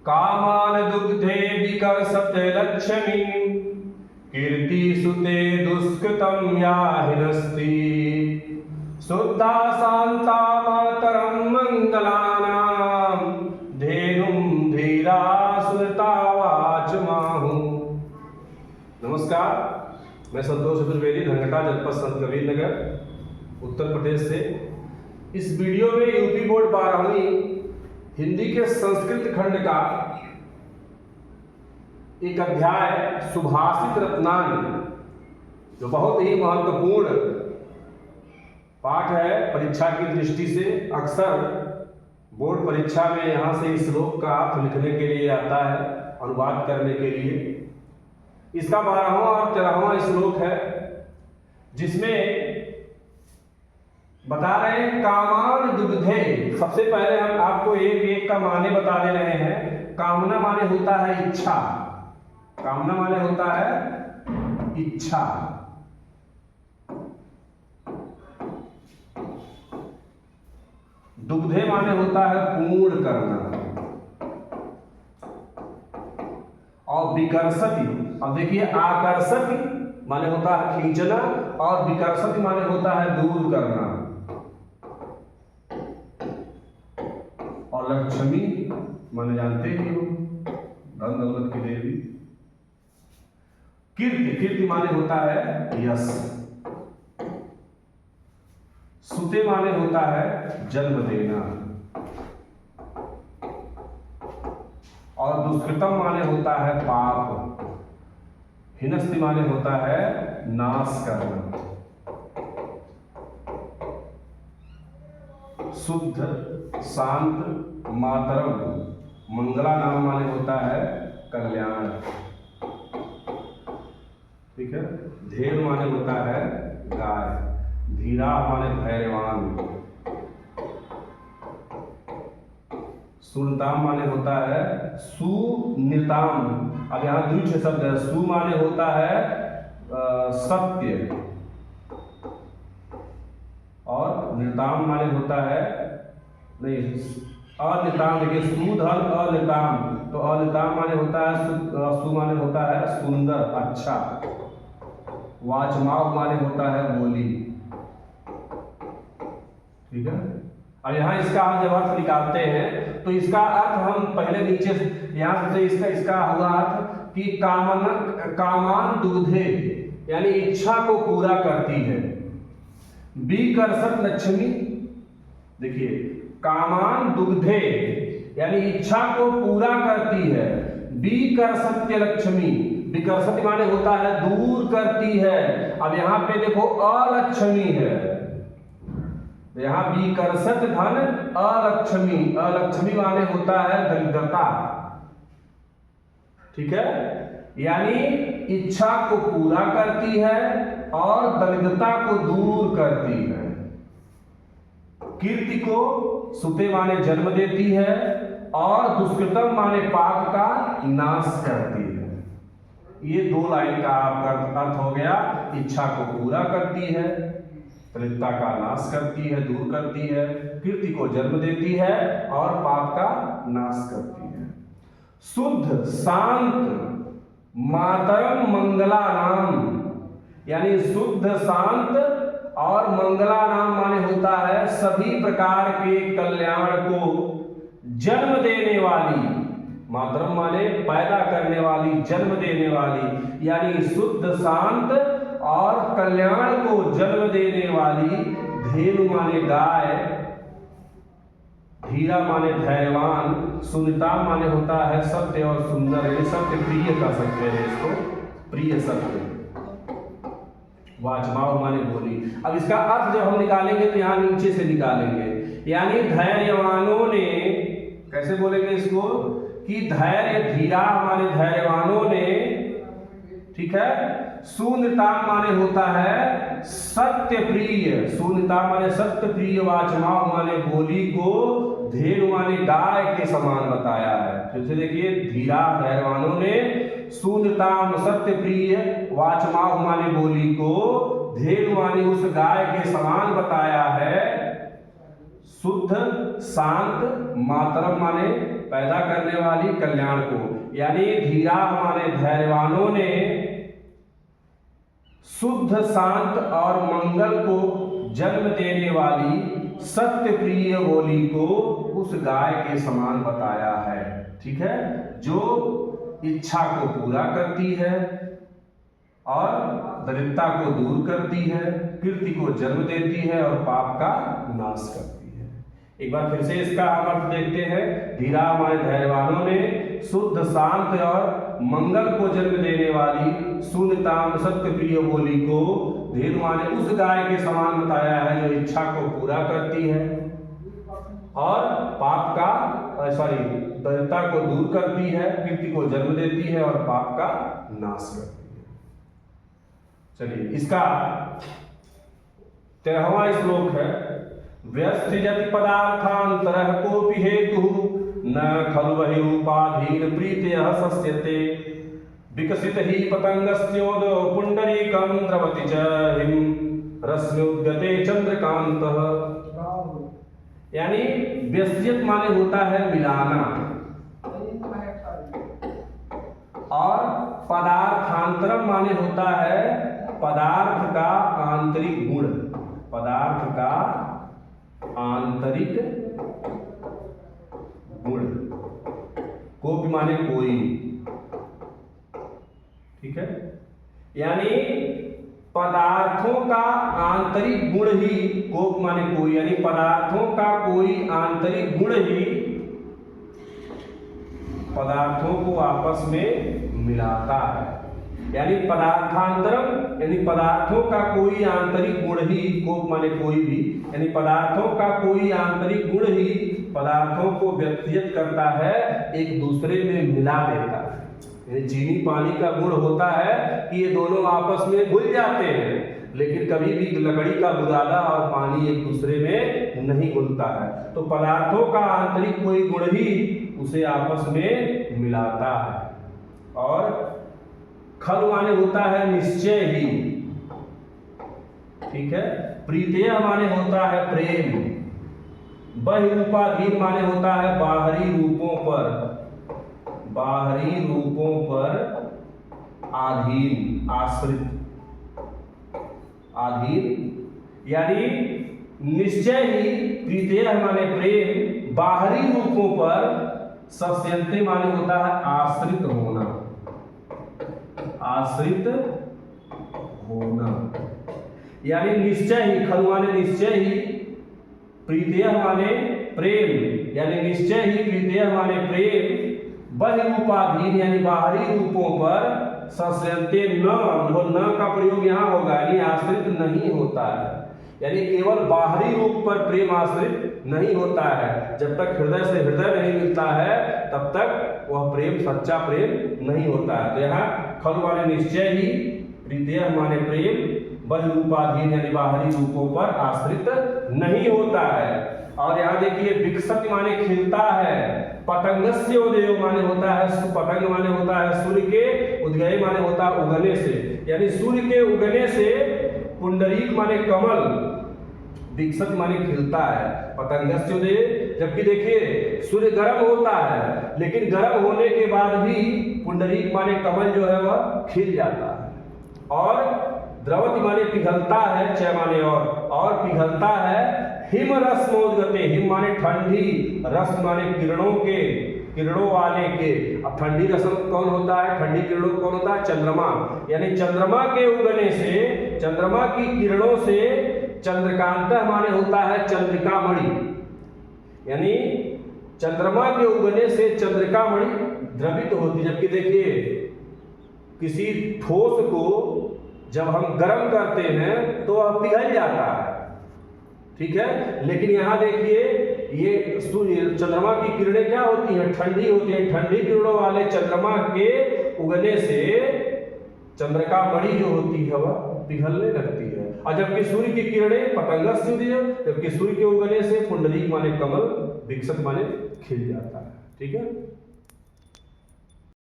कामान दुग्धे विकसते लक्ष्मी कीर्ति सुते दुष्कृतम या हिनस्ति शुद्धा शांता मातरम मंगलानाम धेनुम धीरा सुरता वाचमाहु। नमस्कार, मैं संतोष चतुर्वेदी, धनघटा, जनपद संत कबीर नगर, उत्तर प्रदेश से। इस वीडियो में यूपी बोर्ड 12वीं हिंदी के संस्कृत खंड का एक अध्याय सुभाषित रत्नानि, जो बहुत ही महत्वपूर्ण पाठ है परीक्षा की दृष्टि से। अक्सर बोर्ड परीक्षा में यहाँ से इस श्लोक का अर्थ लिखने के लिए आता है, अनुवाद करने के लिए। इसका 12वां और 13वां श्लोक है, जिसमें बता रहे हैं कामान दुग्धे। सबसे पहले हम आपको एक एक का माने बता दे रहे हैं। कामना माने होता है इच्छा, कामना माने होता है इच्छा। दुग्धे माने होता है पूर्ण करना। और विकर्षति, अब देखिए, आकर्षति माने होता है खींचना और विकर्षति माने होता है दूर करना। और लक्ष्मी माने जानते ही हो, धन दौलत की देवी। कीर्ति, कीर्ति माने होता है यश। सुते माने होता है जन्म देना। और दुष्कृतम माने होता है पाप। हिनस्ति माने होता है नाश करना। शुद्ध, शांत, मातरम, मंगला नाम माने होता है कल्याण। ठीक है। धेनु माने होता है गाय। धीरा माने धैर्यवान। सुनताम माने होता है सुनिताम। अब यहाँ द्वितीय शब्द है। सु माने होता है सत्य, और निताम माने होता है नहीं, अनिताम। देखिए, सुधन अनिताम, तो अनिताम माने होता है सु माने होता है सुंदर, अच्छा। वाचमाव माने होता है बोली। ठीक है। अब यहाँ इसका हम जब अर्थ निकालते हैं तो इसका अर्थ हम पहले नीचे यहाँ से इसका हुआ अर्थ कि कामान दुग्धे, यानी इच्छा को पूरा करती है। विकर्षत लक्ष्मी, देखिए, कामान दुग्धे यानी इच्छा को पूरा करती है। विकर्षत्य लक्ष्मी, विकर्षति माने होता है दूर करती है। अब यहाँ पे देखो अलक्ष्मी है, यहाँ विकर्षत धन अलक्ष्मी, अलक्ष्मी माने होता है दरिद्रता। ठीक है। यानी इच्छा को पूरा करती है और दरिद्रता को दूर करती है। कीर्ति को सुते माने जन्म देती है और दुष्कृतम माने पाप का नाश करती है। ये दो लाइन का आपका अर्थ हो गया। इच्छा को पूरा करती है, दरिद्रता का नाश करती है, दूर करती है, कीर्ति को जन्म देती है और पाप का नाश करती है। शुद्ध, शांत, मातरम मंगला नाम, यानी शुद्ध, शांत और मंगला नाम माने होता है सभी प्रकार के कल्याण को जन्म देने वाली। मातरम माने पैदा करने वाली, जन्म देने वाली, यानी शुद्ध, शांत और कल्याण को जन्म देने वाली। धेनु माने गाय। धीरा माने धैर्यवान। सुनिता माने होता है सत्य और सुंदर, यानी सत्य प्रिय कर सकते हैं इसको, प्रिय सत्य। वाचमाव माने बोली। अब इसका अर्थ जब हम निकालेंगे तो यहाँ नीचे से निकालेंगे, यानी धैर्यवानों ने, कैसे बोलेंगे इसको, कि धैर्य, धीरा माने धैर्यवानों ने। ठीक है। सुनिता माने होता है सत्य प्रिय, सुनिता माने सत्य प्रिय। वाचमाव माने बोली को धेनु माने गाय के समान बताया है। फिर से देखिए, धीरा धैर्यवानों ने, सुनिताम सत्य प्रिय, वाचमाव माने बोली को, धेनु माने उस गाय के समान बताया है। शुद्ध, शांत, मातरम माने पैदा करने वाली कल्याण को, यानी धीरा माने धैर्यवानों ने शुद्ध शांत और मंगल को जन्म देने वाली सत्य प्रिय बोली को उस गाय के समान बताया है। ठीक है, जो इच्छा को पूरा करती है और दरिद्रता को दूर करती है, कीर्ति को जन्म देती है और पाप का नाश करती है। एक बार फिर से इसका हम अर्थ देखते हैं। धीरा हमारे धैर्यवानों ने शुद्ध शांत और मंगल को जन्म देने वाली शून्यताम सत्य प्रिय बोली को धीर माने उस गाय के समान बताया है जो इच्छा को पूरा करती है और पाप का दरिद्रता को दूर करती है, कीर्ति को जन्म देती है और पाप का नाश करती है। चलिए इसका 13वां श्लोक है। व्यस्थिजति पदार्थांतरः कोपि हेतु न खलु बहिरूपाधीन प्रीतयः सस्यते विकसित ही पतंगस्योदो पुंडरीकं द्रवति च हिम रश्म्युद्गते चंद्रकांतः। यानी व्यस्यत माने होता है मिलाना और पदार्थांतरम माने होता है पदार्थ का आंतरिक गुण, पदार्थ का आंतरिक गुण। कोपि माने कोई, ठीक है, यानी पदार्थों का आंतरिक गुण ही, कोप माने कोई, यानी पदार्थों का कोई आंतरिक गुण ही पदार्थों को आपस में मिलाता है। यानी पदार्थांतरम यानी पदार्थों का कोई आंतरिक गुण ही, कोप माने कोई भी, यानी पदार्थों का कोई आंतरिक गुण ही पदार्थों को व्यक्तिगत करता है, एक दूसरे में मिला देता है। चीनी पानी का गुण होता है कि ये दोनों आपस में घुल जाते हैं, लेकिन कभी भी लकड़ी का बुरादा और पानी एक दूसरे में नहीं घुलता है। तो पदार्थों का आंतरिक कोई गुण ही उसे आपस में मिलाता है। और खल माने होता है निश्चय ही, ठीक है, प्रीतय माने होता है प्रेम, बहिरूपाधीन माने होता है बाहरी रूपों पर, बाहरी रूपों पर आधीन, आश्रित, आधीन, यानी निश्चय ही प्रीतय माने प्रेम, बाहरी रूपों पर सस्यन्ते माने होता है आश्रित होना, आश्रित होना, यानी निश्चय ही, खल माने निश्चय ही, प्रीतय माने प्रेम, यानी निश्चय ही प्रीतय माने प्रेम, बहिरूपाधीन यानी बाहरी रूपों पर सस्यन्ते न का प्रयोग यहाँ होगा, यानी आश्रित नहीं होता है। यानी केवल बाहरी रूप पर प्रेम आश्रित नहीं होता है, जब तक हृदय से हृदय नहीं मिलता है तब तक वह प्रेम सच्चा प्रेम नहीं होता है। तो यहाँ खल माने निश्चय ही, प्रीतय माने प्रेम, बहिरूपाधीन यानी बाहरी रूपों पर आश्रित नहीं होता है। और यहाँ देखिए विकसित माने खिलता है, पतंगस्य उदय माने होता है, पतंग माने होता है सूर्य के, उदय माने होता है उगने से, यानी सूर्य के उगने से, पुंडरीक माने कमल, विकसित माने खिलता है, पतंगस्य उदय। जबकि देखिए सूर्य गर्म होता है, लेकिन गर्म होने के बाद भी पुंडरीक माने कमल जो है वह खिल जाता है। और द्रवति माने पिघलता है, चय माने और पिघलता है। हिम रश्मोद्गते, हिम माने ठंडी, रश्म माने किरणों के, किरणों वाले के। अब ठंडी रश्म कौन होता है, ठंडी किरणों कौन होता है, चंद्रमा, यानी चंद्रमा के उगने से, चंद्रमा की किरणों से चंद्रकांत माने होता है चंद्रिका मणि, यानी चंद्रमा के उगने से चंद्रिका मणि द्रवित होती। जबकि देखिए किसी ठोस को जब हम गर्म करते हैं तो वह पिघल जाता है, ठीक है, लेकिन यहाँ देखिए ये चंद्रमा की किरणें क्या होती हैं, ठंडी होती हैं। ठंडी किरणों वाले चंद्रमा के उगने से चंद्रिका मणि जो होती है वह पिघलने लगती है। और जबकि सूर्य की किरणें पतंगस्योदय, जबकि सूर्य के उगने से पुंडरीक माने कमल, विकसित माने खिल जाता है। ठीक है।